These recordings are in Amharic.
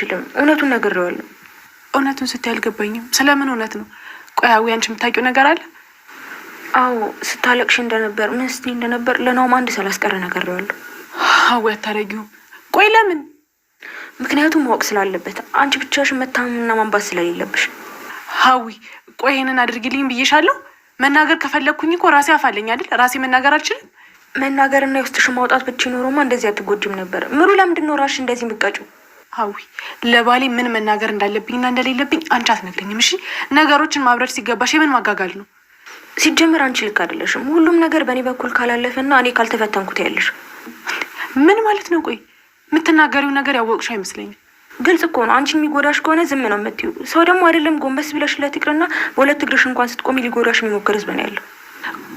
እውነቱን ነግሬዋለሁ። እውነቱን ስትይ አልገባኝም። ስለምን እውነት ነው? ቆይ ሀዊ አንቺ የምታውቂው ነገር አለ? አዎ ስታለቅሽ እንደነበር ምን ስትይ እንደነበር ለናውም አንድ ሳላስቀር ነግሬዋለሁ። ሀዊ አታረጊውም። ቆይ ለምን? ምክንያቱም ማወቅ ስላለበት፣ አንቺ ብቻሽን መታመምና ማንባት ስለሌለብሽ። ሀዊ ቆይ ይሄንን አድርጊልኝ ብዬሻለሁ። መናገር ከፈለግኩኝ እኮ ራሴ አፋለኝ አይደል? ራሴ መናገር አልችልም? መናገርና የውስጥሽ ማውጣት ብቻ ኖሮማ እንደዚህ አትጎጂም ነበር። ምሩ ለምንድን ነው ራስሽ እንደዚህ የምትቀጪው? ሀዊ ለባሌ ምን መናገር እንዳለብኝና እንደሌለብኝ አንቺ አትነግሪኝም። እሺ ነገሮችን ማብረድ ሲገባሽ የምን ማጋጋል ነው? ሲጀምር አንቺ ልክ አይደለሽም። ሁሉም ነገር በእኔ በኩል ካላለፈና እኔ ካልተፈተንኩት ያለሽ ምን ማለት ነው? ቆይ የምትናገሪው ነገር ያወቅሽ አይመስለኝም። ግልጽ እኮ ነው። አንቺ የሚጎዳሽ ከሆነ ዝም ነው የምትይው። ሰው ደግሞ አይደለም ጎንበስ ብለሽለት ይቅርና በሁለት እግርሽ እንኳን ስትቆሚ ሊጎዳሽ የሚሞክር ህዝብ ነው ያለው።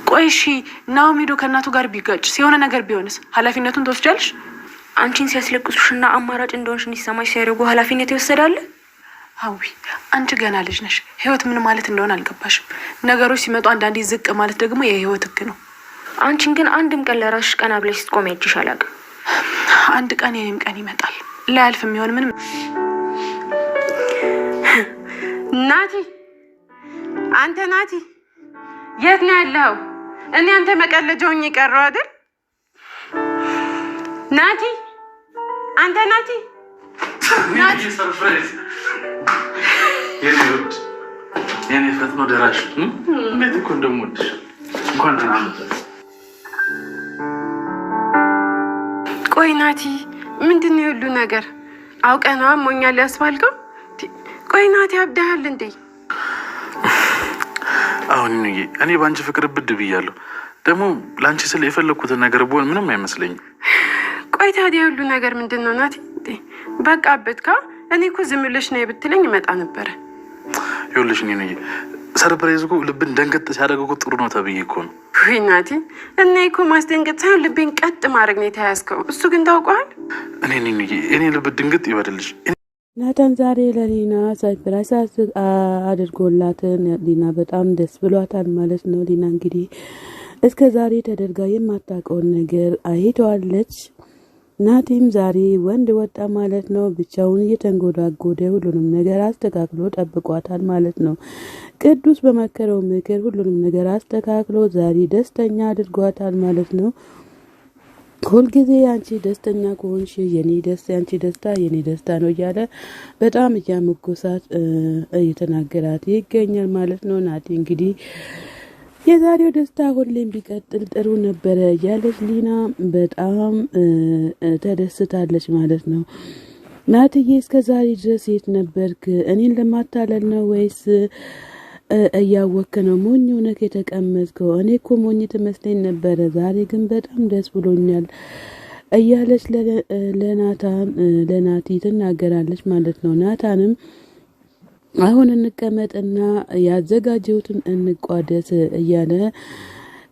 ቆይ እሺ ናሆም ሄዶ ከእናቱ ጋር ቢጋጭስ የሆነ ነገር ቢሆንስ ኃላፊነቱን ትወስጃለሽ? አንቺን ሲያስለቅሱሽና አማራጭ እንደሆንሽ እንዲሰማሽ ሲያደርጉ ኃላፊነት ይወሰዳል? ሀዊ አንቺ ገና ልጅ ነሽ። ህይወት ምን ማለት እንደሆነ አልገባሽም። ነገሮች ሲመጡ አንዳንዴ ዝቅ ማለት ደግሞ የህይወት ህግ ነው። አንቺን ግን አንድም ቀን ለራስሽ ቀና ብለሽ ስትቆሚ አይቼሽ አላውቅም። አንድ ቀን የኔም ቀን ይመጣል። ላያልፍ የሚሆን ምንም ናቲ፣ አንተ ናቲ የት ነው ያለኸው? እኔ አንተ መቀለጃውኝ የቀረው አይደል? ናቲ አንተ ናቲ ናቲ ሰርፕራይዝ የኔ ፈጥኖ ደራሽ እንዴት እኮ እንደምወድሽ እንኳን ደህና መጣሽ። ቆይ ናቲ ምንድን ነው የሁሉ ነገር? አውቀህ ነው አሞኛል ያስባልከው? ቆይ ናቲ አብደሃል እንዴ? አሁን እኔ በአንቺ ፍቅር ብድ ብያለሁ። ደግሞ ለአንቺ ስለ የፈለግኩትን ነገር ብሆን ምንም አይመስለኝም። ቆይ ታዲያ ሁሉ ነገር ምንድን ነው ናቲ? በቃ አበድካ። እኔ እኮ ዝም ብለሽ ነው ብትለኝ እመጣ ነበረ። ይኸውልሽ ሰርፕራይዝ እኮ ልብን ደንገጥ ሲያደርግ እኮ ጥሩ ነው ተብዬ እኮ ነው። ወይ ናቲ እና እኮ ማስደንገጥ ሳይሆን ልቤን ቀጥ ማድረግ ነው የተያዝከው። እሱ ግን ታውቀዋል። እኔ ልብ ድንገጥ ይበልልሽ። ናታን ዛሬ ለሊና ሰርፕራይዝ አድርጎላትን ሊና በጣም ደስ ብሏታል ማለት ነው። ሊና እንግዲህ እስከ ዛሬ ተደርጋ የማታውቀውን ነገር አይተዋለች። ናቲም ዛሬ ወንድ ወጣ ማለት ነው። ብቻውን እየተንጎዳጎደ ሁሉንም ነገር አስተካክሎ ጠብቋታል ማለት ነው። ቅዱስ በመከረው ምክር ሁሉንም ነገር አስተካክሎ ዛሬ ደስተኛ አድርጓታል ማለት ነው። ሁልጊዜ አንቺ ደስተኛ ከሆንሽ የኔ ደስታ አንቺ ደስታ የኔ ደስታ ነው እያለ በጣም እያመጎሳት እየተናገራት ይገኛል ማለት ነው። ናቲ እንግዲህ የዛሬው ደስታ ሁሌም ቢቀጥል ጥሩ ነበረ ያለች ሊና በጣም ተደስታለች ማለት ነው። ናትዬ እስከ ዛሬ ድረስ የት ነበርክ? እኔን ለማታለል ነው ወይስ እያወክ ነው ሞኝ ሆነህ የተቀመጥከው? እኔ እኮ ሞኝ ትመስለኝ ነበረ፣ ዛሬ ግን በጣም ደስ ብሎኛል እያለች ለናቲ ትናገራለች ማለት ነው። ናታንም አሁን እንቀመጥና ያዘጋጀሁትን እንቋደስ እያለ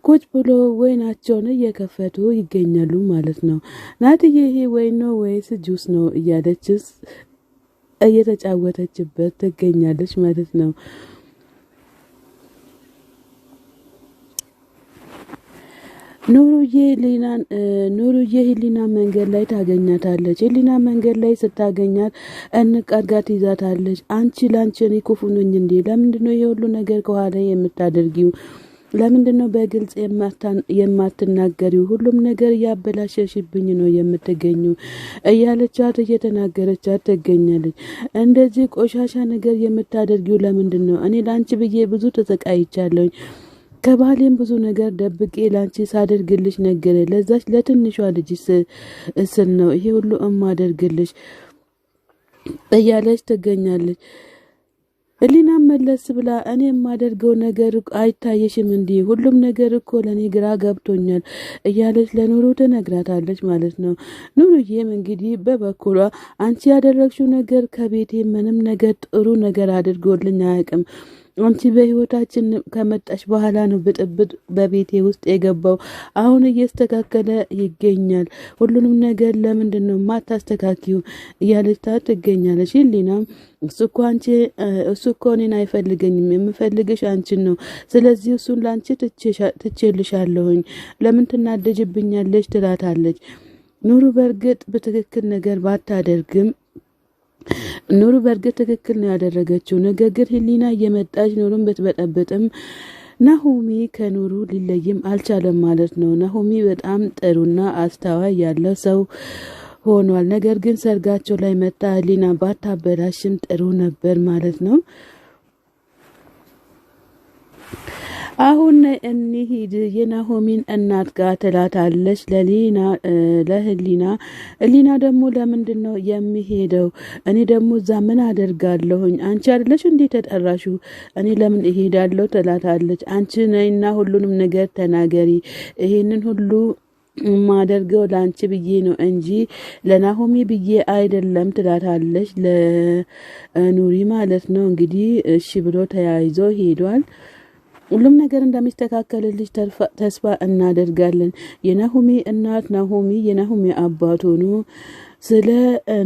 ቁጭ ብሎ ወይናቸውን እየከፈቱ ይገኛሉ ማለት ነው። ናትዬ ይሄ ወይን ነው ወይስ ጁስ ነው እያለችስ እየተጫወተችበት ትገኛለች ማለት ነው። ኑሩዬ ሂሊና መንገድ ላይ ታገኛታለች። ሂሊና መንገድ ላይ ስታገኛት እንቃድጋት ይዛታለች። አንቺ ላንቺ እኔ ክፉ ነኝ እንዴ? ለምንድነው የሁሉ ነገር ከኋላ የምታደርጊው? ለምንድነው በግልጽ የማትናገሪው? ሁሉም ነገር ያበላሸሽብኝ ነው የምትገኙ እያለቻት እየተናገረቻት ትገኛለች። እንደዚህ ቆሻሻ ነገር የምታደርጊው ለምንድነው? እኔ ላንቺ ብዬ ብዙ ተሰቃይቻለሁ። ከባሌም ብዙ ነገር ደብቄ ላንቺ ሳደርግልሽ ነገረ ለዛች ለትንሿ ልጅ እስል ነው ይሄ ሁሉ እማደርግልሽ እያለች ትገኛለች። ህሊና መለስ ብላ እኔ የማደርገው ነገር አይታየሽም እንዴ? ሁሉም ነገር እኮ ለኔ ግራ ገብቶኛል እያለች ለኑሩ ትነግራታለች ማለት ነው። ኑሩዬም እንግዲህ በበኩሏ አንቺ ያደረግሽው ነገር ከቤቴ ምንም ነገር ጥሩ ነገር አድርጎልኝ አያውቅም። አንቺ በህይወታችን ከመጣሽ በኋላ ነው ብጥብጥ በቤቴ ውስጥ የገባው። አሁን እየስተካከለ ይገኛል። ሁሉንም ነገር ለምንድን ነው ማታስተካክዩ እያለች ትገኛለች። ህሊናም እሱ እኮ እኔን አይፈልገኝም፣ የምፈልግሽ አንቺን ነው። ስለዚህ እሱን ላንቺ ትቼልሻለሁኝ፣ ለምን ትናደጅብኛለች ትላታለች። ኑሩ በእርግጥ በትክክል ነገር ባታደርግም ኑሩ በእርግጥ ትክክል ነው ያደረገችው። ነገር ግን ህሊና እየመጣች ኑሩን ብትበጠብጥም ናሆሚ ከኑሩ ሊለይም አልቻለም ማለት ነው። ናሆሚ በጣም ጥሩና አስተዋይ ያለው ሰው ሆኗል። ነገር ግን ሰርጋቸው ላይ መጣ ህሊና ባታበላሽም ጥሩ ነበር ማለት ነው። አሁን እንሂድ የናሆሚን እናት ጋር ትላታለች ለህሊና። ህሊና ደግሞ ለምንድን ነው የሚሄደው? እኔ ደግሞ እዛ ምን አደርጋለሁኝ? አንቺ አይደለሽ እንዴ ተጠራሹ? እኔ ለምን እሄዳለሁ ትላታለች። አንቺ ነይና ሁሉንም ነገር ተናገሪ። ይሄንን ሁሉ ማደርገው ላንቺ ብዬ ነው እንጂ ለናሆሚ ብዬ አይደለም ትላታለች ለኑሪ ማለት ነው። እንግዲህ እሺ ብሎ ተያይዞ ሄዷል። ሁሉም ነገር እንደሚስተካከልልሽ ተስፋ እናደርጋለን። የናሆሚ እናት ናሆሚ የናሆሚ አባት ሆኖ ስለ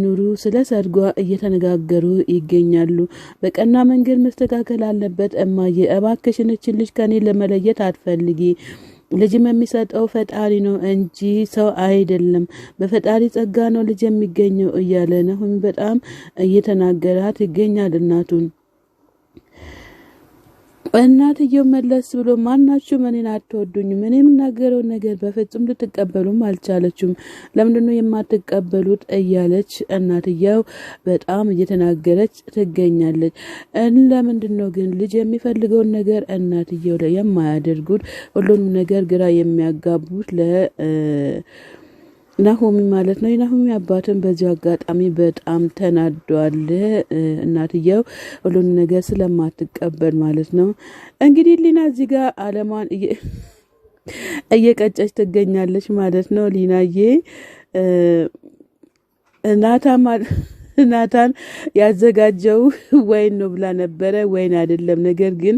ኑሩ ስለ ሰርጓ እየተነጋገሩ ይገኛሉ። በቀና መንገድ መስተካከል አለበት። እማዬ እባክሽን እችን ልጅ ከኔ ለመለየት አትፈልጊ። ልጅም የሚሰጠው ፈጣሪ ነው እንጂ ሰው አይደለም። በፈጣሪ ጸጋ ነው ልጅ የሚገኘው እያለ ናሆሚ በጣም እየተናገራት ይገኛል እናቱን። እናትየው መለስ ብሎ ማናችሁም እኔን አትወዱኝም፣ እኔ የምናገረውን ነገር በፍጹም ልትቀበሉም አልቻለችም፣ ለምንድነው የማትቀበሉት እያለች እናትየው በጣም እየተናገረች ትገኛለች። ለምንድነው ግን ልጅ የሚፈልገውን ነገር እናትየው ላይ የማያደርጉት? ሁሉንም ነገር ግራ የሚያጋቡት ናሆሚ ማለት ነው። የናሆሚ አባትን በዚሁ አጋጣሚ በጣም ተናዷል። እናትየው ሁሉን ነገር ስለማትቀበል ማለት ነው። እንግዲህ ሊና እዚህ ጋር አለማን እየቀጨች ትገኛለች ማለት ነው። ሊናዬ ናታን ያዘጋጀው ወይን ነው ብላ ነበረ። ወይን አይደለም፣ ነገር ግን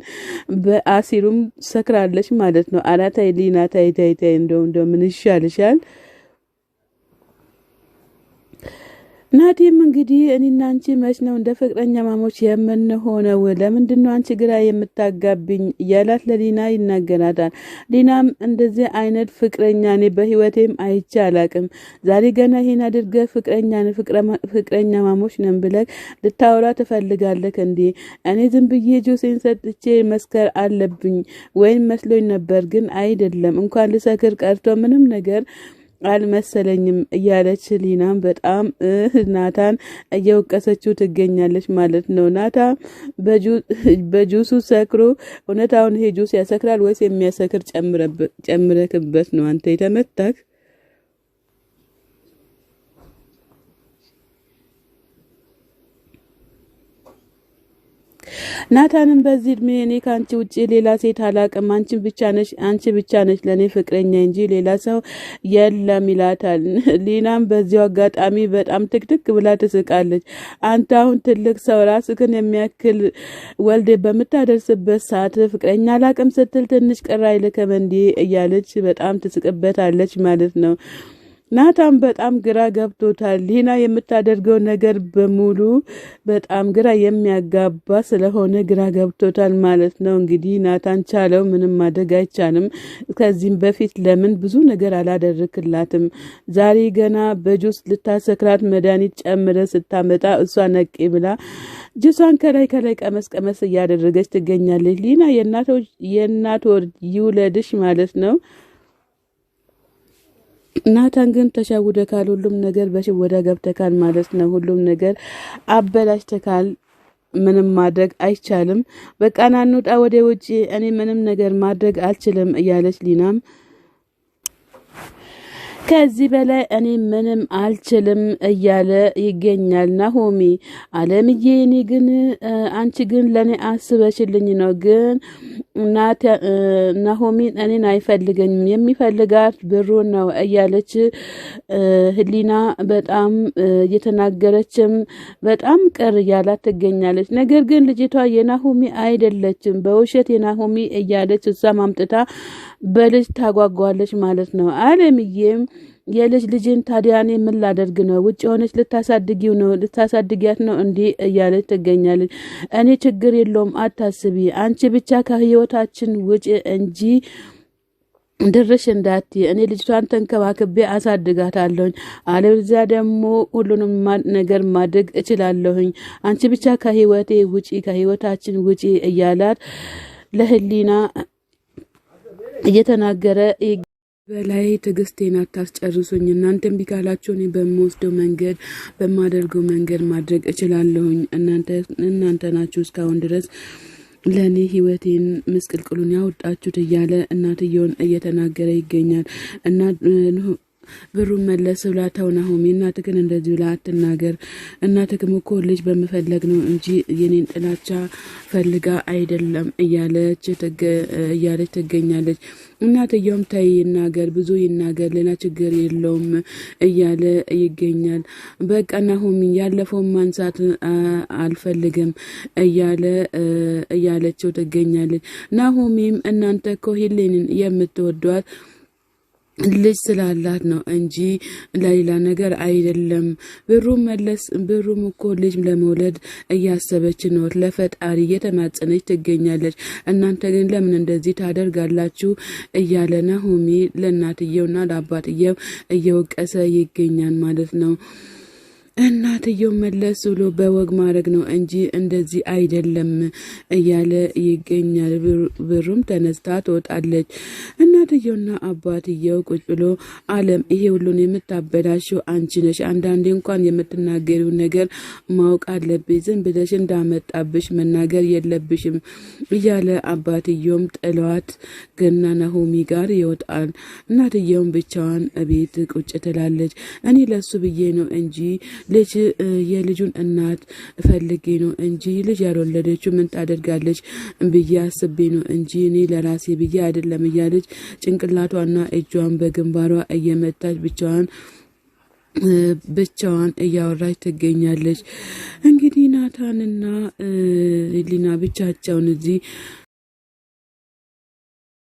በአሲሩም ሰክራለች ማለት ነው። አራታይ ሊና ታይ እንደው ምን ይሻልሻል? ናቲም እንግዲህ እኔና አንቺ መች ነው እንደ ፍቅረኛ ማሞች የምንሆነው? ለምንድነው አንቺ ግራ የምታጋብኝ? እያላት ለሊና ይናገራታል። ሊናም እንደዚህ አይነት ፍቅረኛ እኔ በህይወቴም አይቼ አላቅም። ዛሬ ገና ይሄን አድርገህ ፍቅረኛ ማሞች ነን ብለህ ልታወራ ትፈልጋለህ እንዴ? እኔ ዝም ብዬ ጁሴን ሰጥቼ መስከር አለብኝ ወይም መስሎኝ ነበር፣ ግን አይደለም። እንኳን ልሰክር ቀርቶ ምንም ነገር አልመሰለኝም እያለች ሊናም በጣም ናታን እየወቀሰችው ትገኛለች ማለት ነው። ናታን በጁሱ ሰክሮ እውነታውን ይሄ ጁስ ያሰክራል ወይስ የሚያሰክር ጨምረክበት ነው አንተ የተመታክ? ናታንም በዚህ እድሜ እኔ ከአንቺ ውጪ ሌላ ሴት አላቅም፣ አንቺ ብቻ ነሽ ለእኔ ፍቅረኛ እንጂ ሌላ ሰው የለም ይላታል። ሊናም በዚያው አጋጣሚ በጣም ትክትክ ብላ ትስቃለች። አንተ አሁን ትልቅ ሰው ራስህን የሚያክል ወልድ በምታደርስበት ሰዓት ፍቅረኛ አላቅም ስትል ትንሽ ቅር አይልክም እንዴ? እያለች በጣም ትስቅበታለች ማለት ነው። ናታን በጣም ግራ ገብቶታል። ሊና የምታደርገው ነገር በሙሉ በጣም ግራ የሚያጋባ ስለሆነ ግራ ገብቶታል ማለት ነው። እንግዲህ ናታን ቻለው፣ ምንም ማድረግ አይቻልም። ከዚህም በፊት ለምን ብዙ ነገር አላደረክላትም? ዛሬ ገና በጁስ ልታሰክራት መድኃኒት ጨምረ ስታመጣ እሷ ነቄ ብላ ጁሷን ከላይ ቀመስ እያደረገች ትገኛለች። ሊና የእናት ወር ይውለድሽ ማለት ነው። ናታን ግን ተሻውደካል፣ ሁሉም ነገር በሽወዳ ገብተካል ማለት ነው። ሁሉም ነገር አበላሽተካል፣ ምንም ማድረግ አይቻልም። በቃ ና እንውጣ ወደ ውጪ፣ እኔ ምንም ነገር ማድረግ አልችልም እያለች ሊናም ከዚህ በላይ እኔ ምንም አልችልም እያለ ይገኛል። ናሆሚ አለምዬ፣ እኔ ግን አንቺ ግን ለኔ አስበሽልኝ ነው፣ ግን ናሆሚን እኔን አይፈልገኝም፣ የሚፈልጋት ብሩ ነው እያለች ህሊና በጣም እየተናገረችም በጣም ቅር እያላት ትገኛለች። ነገር ግን ልጅቷ የናሆሚ አይደለችም፣ በውሸት የናሆሚ እያለች እሷ ማምጥታ በልጅ ታጓጓለች ማለት ነው። አለምዬም ልጅን ታዲያ እኔ ምን ላደርግ ነው? ውጭ ሆነች ልታሳድጊያት ነው እንዴ? እያለች ትገኛለች። እኔ ችግር የለውም አታስቢ፣ አንቺ ብቻ ከህይወታችን ውጭ እንጂ ድርሽ እንዳትዪ እኔ ልጅቷን ተንከባክቤ አሳድጋታለሁኝ አለበለዚያ ደግሞ ሁሉንም ነገር ማድረግ እችላለሁኝ አንቺ ብቻ ከህይወቴ ውጪ ከህይወታችን ውጪ እያላት ለህሊና እየተናገረ በላይ ትዕግስቴን አታስጨርሱኝ እናንተም ቢካላችሁ እኔ በምወስደው መንገድ በማደርገው መንገድ ማድረግ እችላለሁኝ እናንተ ናችሁ እስካሁን ድረስ ለኔ ህይወቴን መስቀልቅሉን ያወጣችሁት እያለ እናትየውን እየተናገረ ይገኛል እና ብሩን መለስ ብላ ተው ናሆሚ እናትህን እንደዚህ ብላ አትናገር እናትህም እኮ ልጅ በመፈለግ ነው እንጂ የኔን ጥላቻ ፈልጋ አይደለም እያለች ትገኛለች እናትየውም ተይ ይናገር ብዙ ይናገር ሌላ ችግር የለውም እያለ ይገኛል በቃ ናሆሚ ያለፈውን ማንሳት አልፈልግም እያለችው ትገኛለች ናሆሚም እናንተ እኮ ሄሌንን የምትወዷት ልጅ ስላላት ነው እንጂ ለሌላ ነገር አይደለም ብሩም እኮ ልጅ ለመውለድ እያሰበች ነው ለፈጣሪ እየተማጸነች ትገኛለች እናንተ ግን ለምን እንደዚህ ታደርጋላችሁ እያለ ናሆሚ ለእናትየውና ለአባትየው እየወቀሰ ይገኛል ማለት ነው እናትየው መለስ ብሎ በወግ ማድረግ ነው እንጂ እንደዚህ አይደለም እያለ ይገኛል ብሩም ተነስታ ትወጣለች እናትየውና አባትየው ቁጭ ብሎ አለም ይሄ ሁሉን የምታበላሽው አንቺ ነሽ አንዳንዴ እንኳን የምትናገሪው ነገር ማወቅ አለብሽ ዝም ብለሽ እንዳመጣብሽ መናገር የለብሽም እያለ አባትየውም ጥሏት ገና ናሆሚ ጋር ይወጣል እናትየውም ብቻዋን ቤት ቁጭ ትላለች እኔ ለሱ ብዬ ነው እንጂ ልጅ የልጁን እናት ፈልጌ ነው እንጂ ልጅ ያልወለደችው ምን ታደርጋለች ብዬ አስቤ ነው እንጂ እኔ ለራሴ ብዬ አይደለም እያለች ጭንቅላቷና እጇን በግንባሯ እየመታች ብቻዋን እያወራች ትገኛለች እንግዲህ ናታንና ሊና ብቻቸውን እዚህ